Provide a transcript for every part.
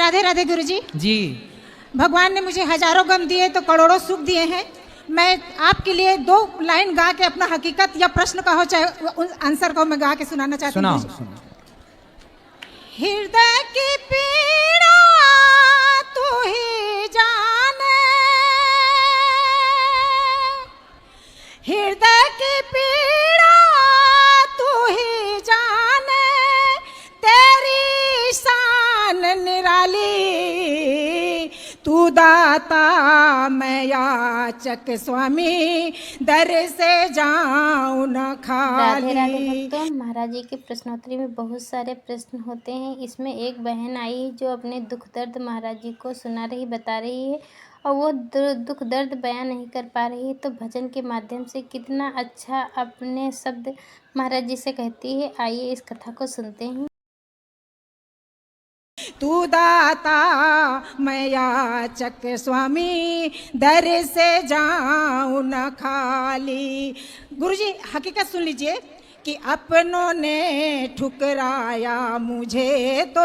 राधे राधे गुरुजी। जी। भगवान ने मुझे हजारों गम दिए तो करोड़ों सुख दिए हैं। मैं आपके लिए 2 लाइन गा के अपना हकीकत या प्रश्न का हो चाहे आंसर को मैं गा के सुनाना चाहती हूँ। सुनाओ। हृदय की पीड़ा तू ही जाने, हृदय की पीड़ा तू ही जाने, तेरी शान निराली, तू दाता मैं याचक स्वामी, दर से जाऊं न खाली। राधे राधे भक्तों, महाराज जी के प्रश्नोत्तरी में बहुत सारे प्रश्न होते हैं। इसमें एक बहन आई जो अपने दुख दर्द महाराज जी को सुना रही, बता रही है और वो दुख दर्द बयान नहीं कर पा रही है, तो भजन के माध्यम से कितना अच्छा अपने शब्द महाराज जी से कहती है। आइए इस कथा को सुनते हैं। तू दाता मैं याचक स्वामी, दर से जाऊं न खाली। गुरुजी हकीकत सुन लीजिए कि अपनों ने ठुकराया मुझे तो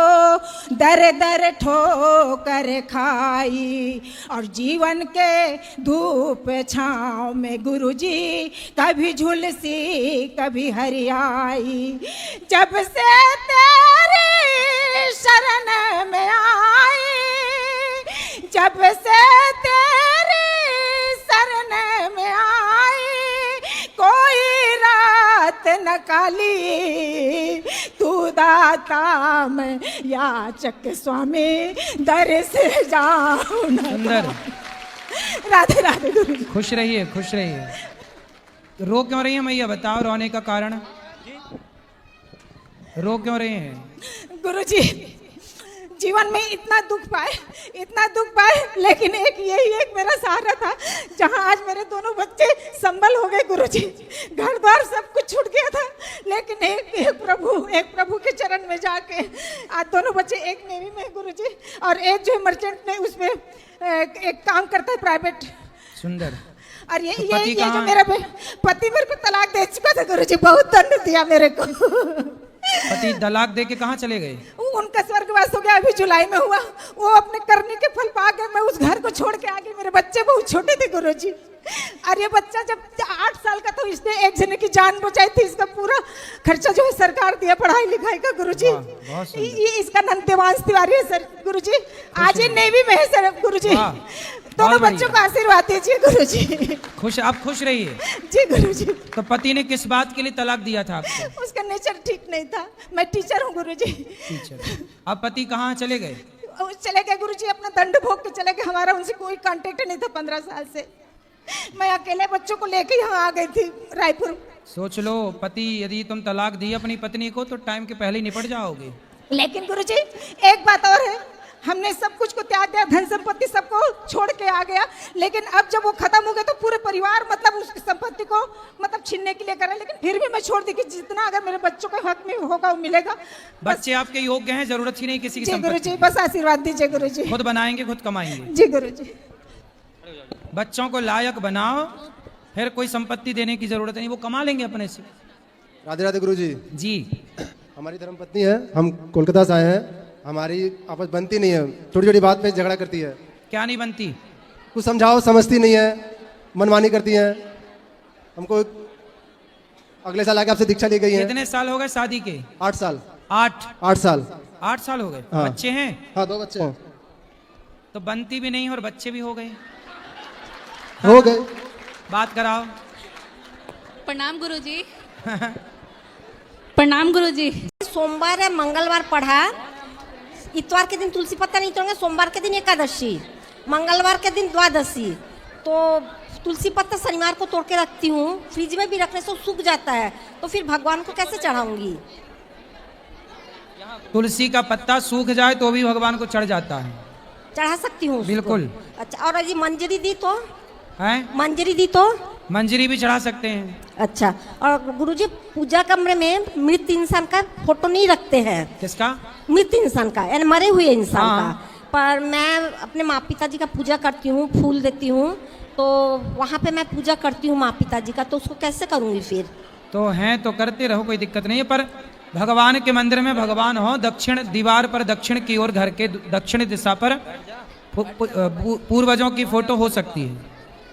दर दर ठोकर खाई, और जीवन के धूप छाँव में गुरुजी कभी झुलसी कभी हरियाई। जब से तेरी शरण में आई, जब से तेरी शरण में आई, कोई रात न काली, तू दाता मैं याचक स्वामी, दर से जाऊं न। सुंदर। राधे राधे गुरु। खुश रहिए, खुश रहिए। रो क्यों रही है मैया, बताओ रोने का कारण। रो क्यों रहे हैं गुरुजी? जीवन में इतना दुख पाए, लेकिन यही एक मेरा सहारा था, जहां आज मेरे दोनों बच्चे संबल हो गए गुरुजी। घर द्वार सब कुछ छूट गया था, लेकिन एक प्रभु के चरण में जाके आज दोनों बच्चे, एक नेवी में गुरुजी और एक जो मर्चेंट में उसमें एक काम करता है प्राइवेट। सुंदर। और ये जो मेरा पति मेरे को तलाक दे चुका था गुरुजी, बहुत दंड दिया मेरे को। पति तलाक दे के कहाँ चले गए? उनका स्वर्गवास हो गया, अभी जुलाई में हुआ। वो अपने करने के फल पा गए। मैं उस घर को छोड़ के आ गई। मेरे बच्चे बहुत छोटे थे गुरुजी, और ये बच्चा जब 8 साल का था, इसने एक जने की जान बचाई थी। इसका पूरा खर्चा जो है सरकार दिया पढ़ाई लिखाई का गुरुजी। ये इसका नाम देवांश तिवारी है सर गुरुजी। आज ये नेवी में है सर गुरुजी। दोनों बच्चों को आशीर्वाद दीजिए गुरुजी। खुश, आप खुश रहिए जी गुरुजी। तो पति ने किस बात के लिए तलाक दिया था आपको? उसका नेचर ठीक नहीं था। मैं टीचर हूँ गुरुजी। टीचर। अब पति कहाँ चले गए? चले गए गुरुजी, अपना दंड भोग के चले गए। हमारा उनसे कोई कांटेक्ट नहीं था 15 साल से। मैं अकेले बच्चों को लेके यहाँ आ गई थी रायपुर। सोच लो, पति यदि तुम तलाक दी अपनी पत्नी को तो टाइम के पहले ही निपट जाओगे। लेकिन गुरुजी एक बात और है, हमने सब कुछ को त्याग दिया, धन संपत्ति सबको छोड़ के आ गया। लेकिन अब जब वो खत्म हो गया तो पूरे परिवार मतलब उस संपत्ति को मतलब छीनने के लिए कर रहे, लेकिन फिर भी मैं छोड़ दी कि जितना अगर मेरे बच्चों के हक में होगा वो मिलेगा। बच्चे आपके योग्य हैं, जरूरत ही नहीं किसी की संपत्ति। गुरुजी बस आशीर्वाद दीजिए गुरुजी। खुद बनाएंगे, खुद कमाएंगे। जी गुरुजी। बच्चों को लायक बनाओ, फिर कोई संपत्ति देने की जरूरत नहीं, वो कमा लेंगे अपने से। राधे राधे गुरुजी। जी। हमारी धर्मपत्नी है, हम कोलकाता से आए हैं। हमारी आपस बनती नहीं है, छोटी छोटी बात पे झगड़ा करती है। क्या नहीं बनती? कुछ समझाओ समझती नहीं है, मनमानी करती है। हमको अगले साल आके आपसे दीक्षा ली गई है। कितने साल हो गए शादी के? 8 साल। 8 साल। 8 साल हो गए। हाँ। बच्चे हैं? हाँ 2 बच्चे हैं। तो बनती भी नहीं और बच्चे भी हो गए। हो गए। बात कराओ। प्रणाम गुरुजी। प्रणाम गुरुजी। सोमवार है, मंगलवार पढ़ा, इतवार के दिन तुलसी पत्ता नहीं तोड़ेंगे, सोमवार के दिन एकादशी, मंगलवार के दिन द्वादशी। तो तुलसी पत्ता शनिवार को तोड़ के रखती हूँ, फ्रिज में भी रखने से सूख जाता है, तो फिर भगवान को कैसे चढ़ाऊंगी? तुलसी का पत्ता सूख जाए तो भी भगवान को चढ़ जाता है। चढ़ा सकती हूँ? बिल्कुल। अच्छा, और यदि मंजरी दी तो? है? मंजरी दी तो? मंजरी भी चढ़ा सकते हैं। अच्छा, और गुरुजी पूजा कमरे में मृत इंसान का फोटो नहीं रखते हैं। किसका? मृत इंसान का, यानी मरे हुए इंसान हाँ। का। पर मैं अपने माँ पिताजी का पूजा करती हूँ, फूल देती हूँ, तो वहाँ पे मैं पूजा करती हूँ माँ पिताजी का, तो उसको कैसे करूँगी फिर? तो हैं तो करते रहो, कोई दिक्कत नहीं है। पर भगवान के मंदिर में भगवान हो, दक्षिण दीवार पर दक्षिण की ओर घर के दक्षिण दिशा पर पूर्वजों की फोटो हो सकती है,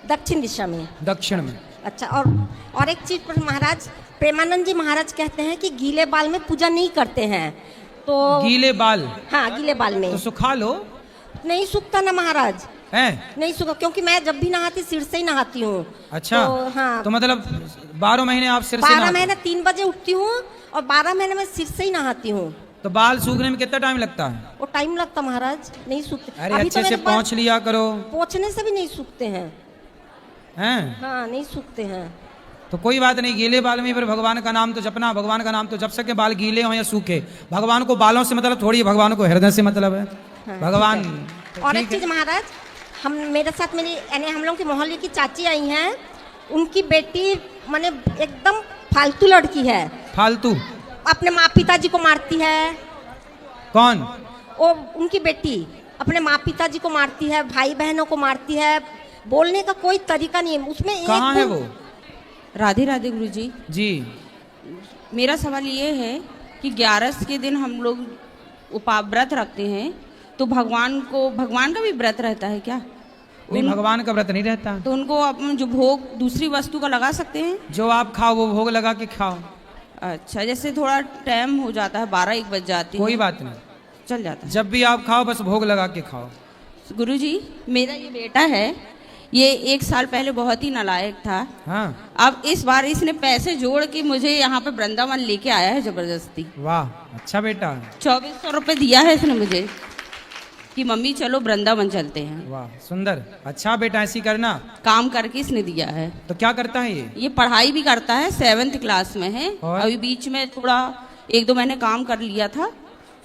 दक्षिण दिशा में, दक्षिण में। अच्छा। और एक चीज पर महाराज, प्रेमानंद जी महाराज कहते हैं कि गीले बाल में पूजा नहीं करते हैं, तो गीले बाल? हाँ, गीले बाल में तो सुखा लो। नहीं सूखता ना महाराज, है नहीं सूखा, क्योंकि मैं जब भी नहाती सिर से ही नहाती हूँ। अच्छा। तो हाँ, तो मतलब 12 महीने आप सिर से 12 नहाते? महीने 3 बजे उठती हूँ और 12 महीने में सिर से ही नहाती हूँ। तो बाल सूखने में कितना टाइम लगता है? वो टाइम लगता महाराज, नहीं सूखते। अरे अभी अच्छे तो से मेरे बाल पोंछ लिया करो। पोंछने से भी नहीं सूखते हैं। हैं? हाँ, नहीं सूखते हैं। तो कोई बात नहीं, गीले बाल में फिर भगवान का नाम तो जपना, भगवान का नाम तो जप सके, बाल गीले हो या सूखे। भगवान को बालों से मतलब थोड़ी, भगवान को हृदय से मतलब है। हाँ, भगवान। ठीक है। और एक चीज महाराज, हम मेरे साथ मेरी यानी हम लोग के मोहल्ले की चाची आई हैं, उनकी बेटी माने एकदम फालतू लड़की है। फालतू? अपने माँ पिताजी को मारती है। कौन? वो उनकी बेटी अपने माँ पिताजी को मारती है, भाई बहनों को मारती है, बोलने का कोई तरीका नहीं है उसमें। कहाँ है वो? राधे राधे गुरुजी जी। मेरा सवाल ये है कि 11 के दिन हम लोग व्रत रखते हैं, तो भगवान का भी व्रत रहता है क्या? नहीं, भगवान का व्रत नहीं रहता। तो उनको अपन जो भोग दूसरी वस्तु का लगा सकते हैं? जो आप खाओ वो भोग लगा के खाओ। अच्छा, जैसे थोड़ा टाइम हो जाता है, 12-1 बज जाती है। कोई बात नहीं, चल जाता है। जब भी आप खाओ बस भोग लगा के खाओ। गुरुजी, मेरा ये बेटा है, ये 1 साल पहले बहुत ही नालायक था। हाँ। अब इस बार इसने पैसे जोड़ के मुझे यहाँ पे वृंदावन लेके आया है जबरदस्ती। वाह, अच्छा बेटा। 2400 रुपये दिया है इसने मुझे कि मम्मी चलो वृंदावन चलते हैं। वाह, सुंदर। अच्छा बेटा, ऐसी करना। काम करके इसने दिया है। तो क्या करता है ये? ये पढ़ाई भी करता है, 7th क्लास में है। और? अभी बीच में थोड़ा 1-2 महीने काम कर लिया था,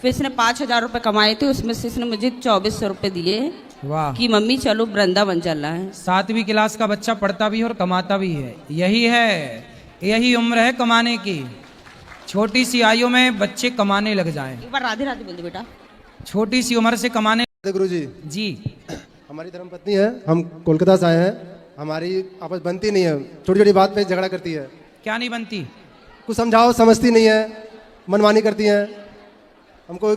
फिर इसने 5000 रुपये कमाए थे, उसमें से इसने मुझे 2400 रुपये दिए वाह। कि मम्मी चलो वृंदावन चलना है। 7वीं क्लास का बच्चा पढ़ता भी है और कमाता भी है। यही उम्र है कमाने की। छोटी सी आयु में बच्चे कमाने लग जाएं। एक बार राधे राधे बोल दो बेटा। छोटी सी उम्र से कमाने। गुरु जी, जी। हमारी धर्मपत्नी है, हम कोलकाता से आए हैं, हमारी आपस बनती नहीं है, छोटी छोटी बात पे झगड़ा करती है। क्या नहीं बनती? कुछ समझाओ समझती नहीं है, मनमानी करती है। हमको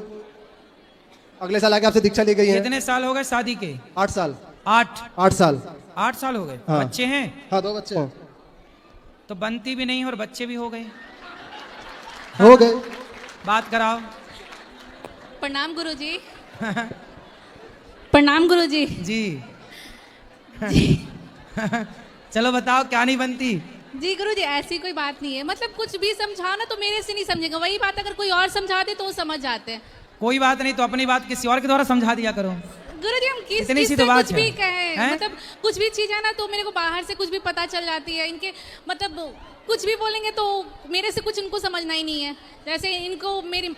अगले साल आके आपसे दीक्षा ली गई है। कितने साल हो गए शादी के? 8 साल। 8 साल। 8 साल हो गए। हाँ। बच्चे हैं? हाँ, 2 बच्चे हैं। तो बनती भी नहीं और बच्चे भी हो गए। हो गए। बात कराओ। प्रणाम गुरुजी। प्रणाम गुरुजी। जी। चलो बताओ, क्या नहीं बनती? जी गुरुजी, ऐसी कोई बात नहीं है, मतलब कुछ भी समझाओ ना तो मेरे से नहीं समझेगा, वही बात अगर कोई और समझा दे तो वो समझ जाते हैं। कोई बात नहीं, तो अपनी बात किसी और के द्वारा समझा दिया करो। गुरुजी, हम किस इतनी सी से तो बात कुछ है। भी कहें, हैं? मतलब कुछ भी चीज है ना तो मेरे को बाहर से कुछ भी पता चल जाती है इनके, मतलब कुछ भी बोलेंगे तो मेरे से कुछ इनको समझना ही नहीं है। जैसे इनको मेरी,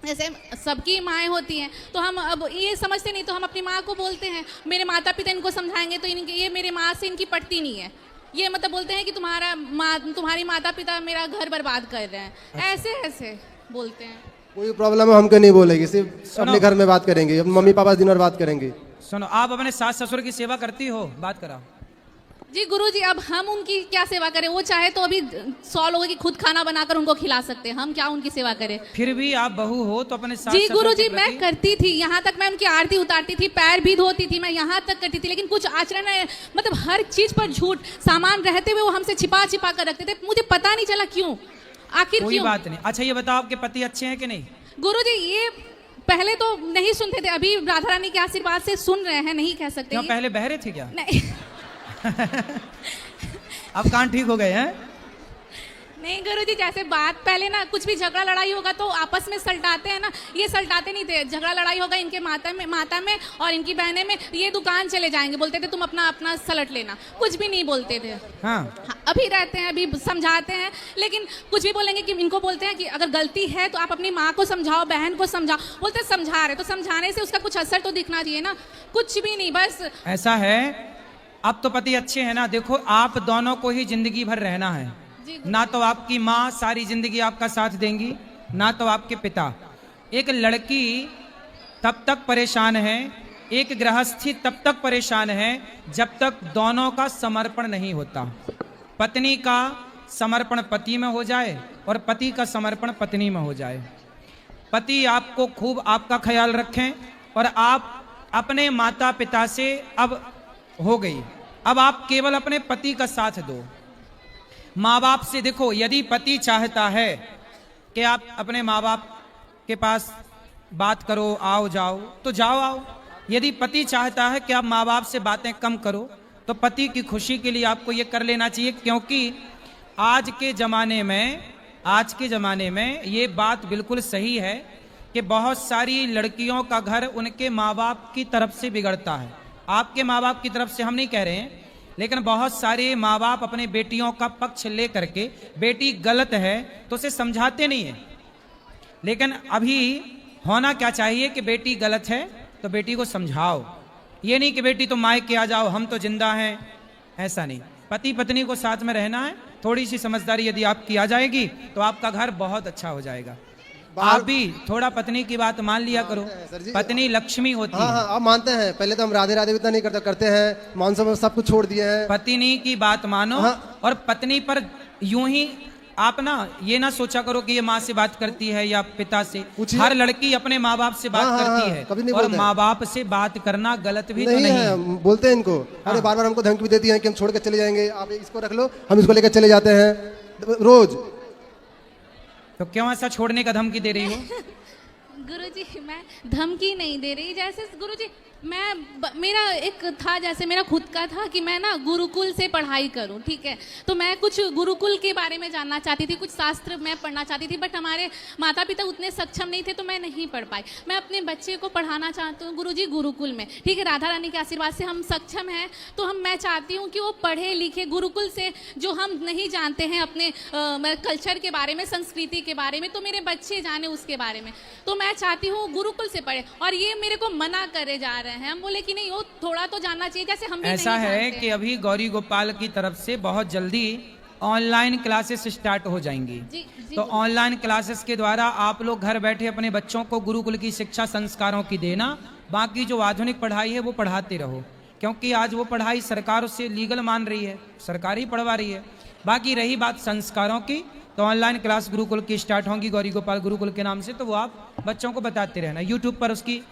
जैसे सबकी माएँ होती हैं तो हम अब ये समझते नहीं तो हम अपनी माँ को बोलते हैं, मेरे माता पिता इनको समझाएंगे तो इनके, ये मेरे माँ से इनकी पटती नहीं है, ये मतलब बोलते हैं कि तुम्हारी माता पिता मेरा घर बर्बाद कर रहे हैं। अच्छा। ऐसे ऐसे बोलते हैं। कोई प्रॉब्लम है हमको नहीं बोलेगी, सिर्फ अपने घर में बात करेंगे, अपने मम्मी पापा से दिन भर बात करेंगे। सुनो, आप अपने सास ससुर की सेवा करती हो? बात कराओ। जी गुरुजी, अब हम उनकी क्या सेवा करें? वो चाहे तो अभी 100 लोगों की खुद खाना बनाकर उनको खिला सकते हैं, हम क्या उनकी सेवा करें? फिर भी आप बहू हो तो अपने सास जी ससुर गुरुजी, के प्रति- मैं करती थी, यहाँ तक मैं उनकी आरती उतारती थी, पैर भी धोती थी, मैं यहाँ तक करती थी, लेकिन कुछ आचरण मतलब हर चीज पर झूठ, सामान रहते हुए वो हमसे छिपा छिपा कर रखते थे, मुझे पता नहीं चला क्यों, आखिर कोई क्यों। बात नहीं। अच्छा ये बताओ, आपके पति अच्छे हैं कि नहीं? गुरुजी, ये पहले तो नहीं सुनते थे, अभी राधा रानी के आशीर्वाद से सुन रहे हैं, नहीं कह सकते। क्यों, पहले बहरे थे क्या? नहीं अब कान ठीक हो गए हैं? नहीं गुरुजी, जैसे बात पहले ना कुछ भी झगड़ा लड़ाई होगा तो आपस में सलटाते हैं ना, ये सलटाते नहीं थे। झगड़ा लड़ाई होगा इनके माता में और इनकी बहने में, ये दुकान चले जाएंगे, बोलते थे तुम अपना अपना सलट लेना, कुछ भी नहीं बोलते थे। हाँ। हाँ, अभी रहते हैं, अभी समझाते हैं, लेकिन कुछ भी बोलेंगे कि इनको बोलते हैं कि अगर गलती है तो आप अपनी माँ को समझाओ, बहन को समझाओ, बोलते समझा रहे तो समझाने से उसका कुछ असर तो दिखना चाहिए ना, कुछ भी नहीं, बस। ऐसा है, अब तो पति अच्छे हैं ना। देखो, आप दोनों को ही जिंदगी भर रहना है, ना तो आपकी माँ सारी जिंदगी आपका साथ देंगी, ना तो आपके पिता। एक लड़की तब तक परेशान है, एक गृहस्थी तब तक परेशान है जब तक दोनों का समर्पण नहीं होता। पत्नी का समर्पण पति में हो जाए और पति का समर्पण पत्नी में हो जाए। पति आपको खूब आपका ख्याल रखें और आप अपने माता पिता से अब हो गई, अब आप केवल अपने पति का साथ दो। माँ बाप से देखो, यदि पति चाहता है कि आप अपने माँ बाप के पास बात करो, आओ जाओ, तो जाओ आओ। यदि पति चाहता है कि आप माँ बाप से बातें कम करो, तो पति की खुशी के लिए आपको ये कर लेना चाहिए, क्योंकि आज के ज़माने में ये बात बिल्कुल सही है कि बहुत सारी लड़कियों का घर उनके माँ बाप की तरफ से बिगड़ता है। आपके माँ बाप की तरफ से हम नहीं कह रहे हैं, लेकिन बहुत सारे माँ बाप अपने बेटियों का पक्ष ले करके बेटी गलत है तो उसे समझाते नहीं है। लेकिन अभी होना क्या चाहिए कि बेटी गलत है तो बेटी को समझाओ, ये नहीं कि बेटी तुम मायके आ जाओ, हम तो जिंदा हैं, ऐसा नहीं। पति पत्नी को साथ में रहना है। थोड़ी सी समझदारी यदि आपकी आ जाएगी तो आपका घर बहुत अच्छा हो जाएगा। आप भी थोड़ा पत्नी की बात मान लिया करो, पत्नी लक्ष्मी होती है। हाँ, आप मानते हैं। पहले तो हम राधे राधे इतना नहीं करते हैं, मानसून में सब कुछ छोड़ दिए हैं। पत्नी की बात मानो। और पत्नी पर यूं ही आप ना ये ना सोचा करो कि ये माँ से बात करती है या पिता से। हर लड़की अपने माँ बाप से बात करती है, कभी नहीं और बोलते। माँ बाप से बात करना गलत भी नहीं तो नहीं है, बोलते हैं इनको। अरे बार बार हमको धमकी भी देती है कि हम छोड़ के चले जाएंगे, आप इसको रख लो, हम इसको लेकर चले जाते हैं रोज। तो क्यों ऐसा छोड़ने का धमकी दे रही हो? गुरुजी मैं धमकी नहीं दे रही, जैसे गुरुजी मेरा एक था, जैसे मेरा खुद का था कि मैं ना गुरुकुल से पढ़ाई करूं, ठीक है। तो मैं कुछ गुरुकुल के बारे में जानना चाहती थी, कुछ शास्त्र मैं पढ़ना चाहती थी, बट हमारे माता पिता उतने सक्षम नहीं थे तो मैं नहीं पढ़ पाई। मैं अपने बच्चे को पढ़ाना चाहती हूँ गुरुजी गुरुकुल में, ठीक है। राधा रानी के आशीर्वाद से हम सक्षम हैं, तो मैं चाहती हूँ कि वो पढ़े लिखे गुरुकुल से, जो हम नहीं जानते हैं अपने कल्चर के बारे में, संस्कृति के बारे में, तो मेरे बच्चे जाने उसके बारे में। तो मैं चाहती हूँ गुरुकुल से पढ़े, और ये मेरे को मना करे जा रहे हैं। हम बोले कि नहीं, वो थोड़ा तो जानना चाहिए, जैसे हम भी ऐसा नहीं है जानते। कि अभी गौरी गोपाल की तरफ से बहुत जल्दी ऑनलाइन क्लासेस स्टार्ट हो जाएंगी। तो ऑनलाइन क्लासेस के द्वारा आप लोग घर बैठे अपने बच्चों को गुरुकुल की शिक्षा संस्कारों की देना, बाकी जो आधुनिक पढ़ाई है वो पढ़ाते रहो, क्योंकि आज वो पढ़ाई सरकार उससे लीगल मान रही है, सरकार ही पढ़वा रही है। बाकी रही बात संस्कारों की, तो ऑनलाइन क्लास गुरुकुल की स्टार्ट होंगी गौरी गोपाल गुरुकुल के नाम से, तो वो आप बच्चों को बताते रहना। यूट्यूब पर उसकी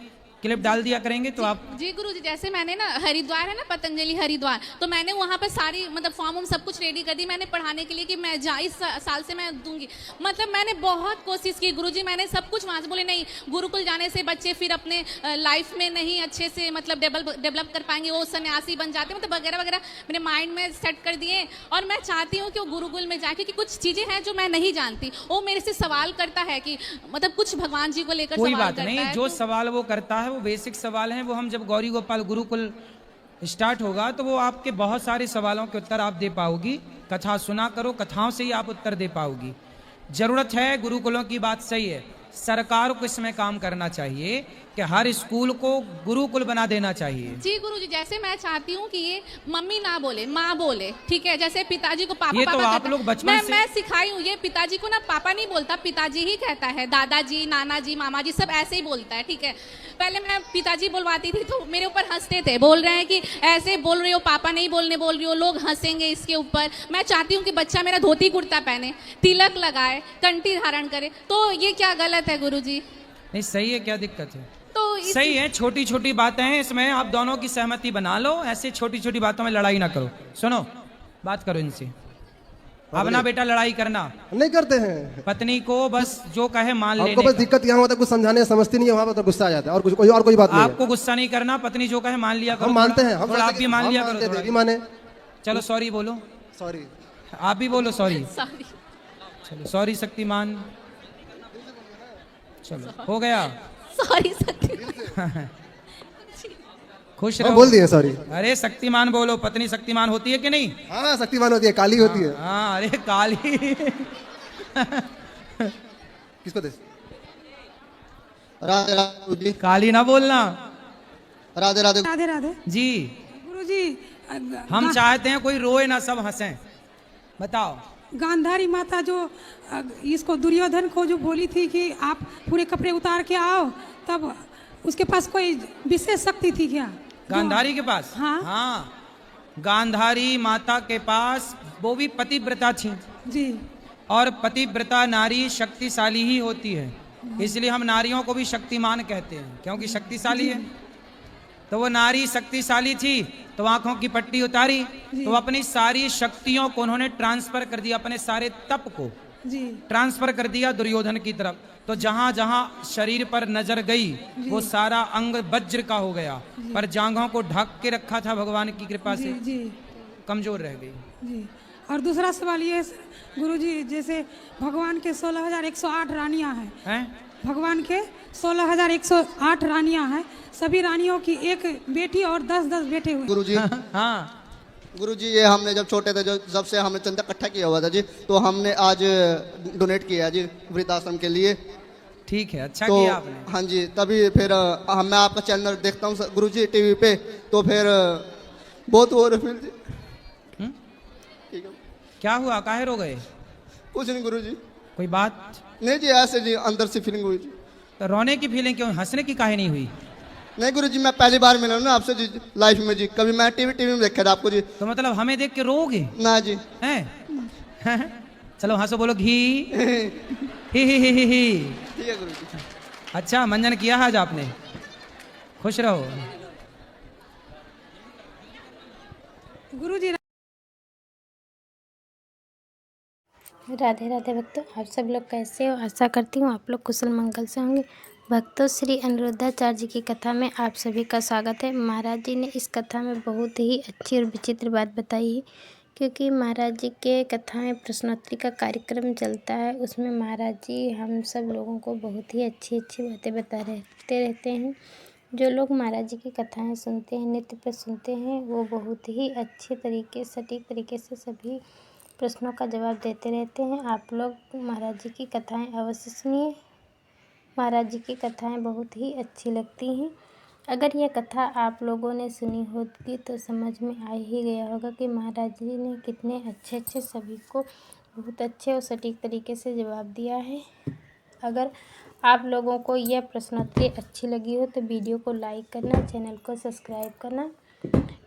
क्लिप डाल दिया करेंगे तो आप। जी गुरुजी, जैसे मैंने ना हरिद्वार है ना, पतंजलि हरिद्वार, तो मैंने वहाँ पर सारी मतलब फॉर्म सब कुछ रेडी कर दी मैंने पढ़ाने के लिए कि मैं इस साल से मैं दूंगी। मतलब मैंने बहुत कोशिश की गुरुजी, मैंने सब कुछ वहाँ से बोले नहीं, गुरुकुल जाने से बच्चे फिर अपने लाइफ में नहीं अच्छे से मतलब डेवलप कर पाएंगे, वो सन्यासी बन जाते हैं, मतलब वगैरह वगैरह मेरे माइंड में सेट कर दिए। और मैं चाहती हूँ कि वो गुरुकुल में जाए, क्योंकि कुछ चीज़ें हैं जो मैं नहीं जानती। वो मेरे से सवाल करता है कि मतलब कुछ भगवान जी को लेकर कोई सवाल बात करता नहीं, है, जो तो सवाल वो करता है वो बेसिक सवाल हैं, वो हम जब गौरी गोपाल गुरुकुल स्टार्ट होगा तो वो आपके बहुत सारे सवालों के उत्तर आप दे पाओगी। कथा सुना करो, कथाओं से ही आप उत्तर दे पाओगी। जरूरत है, गुरुकुलों की बात सही है, सरकार को इसमें काम करना चाहिए कि हर स्कूल को गुरुकुल बना देना चाहिए। जी गुरुजी, जैसे मैं चाहती हूँ कि ये मम्मी ना बोले, माँ बोले, ठीक है। जैसे पिताजी को पापा ये तो पापा आप कहता लोग है। बचपन से मैं सिखाई हूँ, ये पिताजी को ना पापा नहीं बोलता, पिताजी ही कहता है, दादाजी, नाना जी, मामा जी सब ऐसे ही बोलता है, ठीक है। पहले मैं पिताजी बुलवाती थी तो मेरे ऊपर हंसते थे, बोल रहे हैं कि ऐसे बोल रही हो, पापा नहीं बोलने बोल रही हो, लोग हंसेंगे इसके ऊपर। मैं चाहती हूँ कि बच्चा मेरा धोती कुर्ता पहने, तिलक लगाए, कंठी धारण करे, तो ये क्या गलत है गुरुजी? नहीं, सही है, क्या दिक्कत है? तो सही है, छोटी छोटी बातें हैं, इसमें आप दोनों की सहमति बना लो, ऐसे छोटी छोटी बातों में लड़ाई ना करो। सुनो, बात करो इनसे। अब ना बेटा लड़ाई करना नहीं करते हैं। पत्नी को बस जो कहे मान लेने आपको बस का। दिक्कत यहाँ होता है, कुछ समझाने समझती नहीं है, वहाँ पर तो गुस्सा आ जाता है, और कुछ कोई बात नहीं है। आपको गुस्सा नहीं करना, पत्नी जो कहे मान लिया करो। हम मानते हैं, थोड़ा आप भी मान लिया मानते करो, हैं, भी माने। चलो सॉरी बोलो, सॉरी, आप भी बोलो सॉरी। सॉरी, चलो सॉरी शक्तिमान, चलो हो गया। सॉरी सत्य। खुश हम रहो। बोल दिए सॉरी। अरे शक्तिमान बोलो, पत्नी शक्तिमान होती है कि नहीं? हाँ, शक्तिमान होती है, काली होती है। हाँ, अरे काली। किसको दे? राधे राधे काली ना बोलना। राधे राधे। राधे राधे जी, गुरुजी। हम चाहते हैं कोई रोए ना, सब हंसें। बताओ। गांधारी माता जो इसको दुर्योधन को जो बोली थी कि आप पूरे कपड़े उतार के आओ, तब उसके पास कोई विशेष शक्ति थी क्या? गांधारी के पास? हाँ। गांधारी माता के पास वो भी पतिव्रता थी। जी। और पतिव्रता नारी शक्तिशाली ही होती है, इसलिए हम नारियों को भी शक्तिमान कहते हैं, क्योंकि शक्तिशाली है। तो वो नारी शक्तिशाली थी, तो आंखों की पट्टी उतारी, तो अपनी सारी शक्तियों को उन्होंने ट्रांसफर कर दिया, अपने सारे तप को ट्रांसफर कर दिया दुर्योधन की तरफ। तो जहां जहां शरीर पर नजर गई वो सारा अंग वज्र का हो गया, पर जांघों को ढक के रखा था भगवान की कृपा से, कमजोर रह गई। जी। और दूसरा सवाल ये गुरुजी, जैसे भगवान के 16,108 रानियां हैं, भगवान के 16,108 रानियां हैं, सभी रानियों की एक बेटी और 10-10 बेटे हुए। गुरुजी हाँ गुरुजी, ये हमने जब छोटे थे, जब से हमने चंदा इकट्ठा किया हुआ था जी, तो हमने आज डोनेट किया जी वृद्धाश्रम के लिए। ठीक है, अच्छा तो किया आपने। हाँ जी, तभी फिर मैं आपका चैनल देखता हूँ गुरुजी टीवी पे, तो फिर बहुत हो रहा फिर जी। ठीक है। क्या हुआ, काहे रो गए? कुछ नहीं गुरुजी। कोई बात नहीं जी, ऐसे जी अंदर से फीलिंग हुई जी। तो रोने की फीलिंग क्यों, हंसने की काहे नहीं हुई? नहीं गुरुजी, मैं पहली बार मिला हूँ ना आपसे जी लाइफ में जी, कभी मैं टीवी में देखा था आपको जी। तो मतलब हमें देख के रोगे? ना जी। हैं? चलो हंसो, बोलो घी ही। ठीक है गुरुजी। अच्छा, मंजन किया आज आपने, खुश रहो। गुरुजी राधे राधे भक्तों, आप सब लोग कैसे हो? आशा करती हूँ आप लोग कुशल मंगल से होंगे। भक्तों, श्री अनिरुद्धाचार्य जी की कथा में आप सभी का स्वागत है। महाराज जी ने इस कथा में बहुत ही अच्छी और विचित्र बात बताई है, क्योंकि महाराज जी के कथा में प्रश्नोत्तरी का कार्यक्रम चलता है, उसमें महाराज जी हम सब लोगों को बहुत ही अच्छी अच्छी बातें बताते रहते हैं। जो लोग महाराज जी की कथाएँ सुनते हैं, नित्य पे सुनते हैं, वो बहुत ही अच्छे तरीके, सटीक तरीके से सभी प्रश्नों का जवाब देते रहते हैं। आप लोग महाराज जी की कथाएँ अवश्य सुनिए, महाराज जी की कथाएँ बहुत ही अच्छी लगती हैं। अगर यह कथा आप लोगों ने सुनी होगी तो समझ में आ ही गया होगा कि महाराज जी ने कितने अच्छे अच्छे सभी को बहुत अच्छे और सटीक तरीके से जवाब दिया है। अगर आप लोगों को यह प्रश्नोत्तरी अच्छी लगी हो तो वीडियो को लाइक करना, चैनल को सब्सक्राइब करना,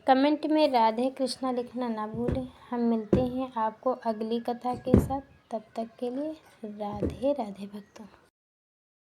कमेंट में राधे कृष्णा लिखना ना भूलें। हम मिलते हैं आपको अगली कथा के साथ, तब तक के लिए राधे राधे भक्तों।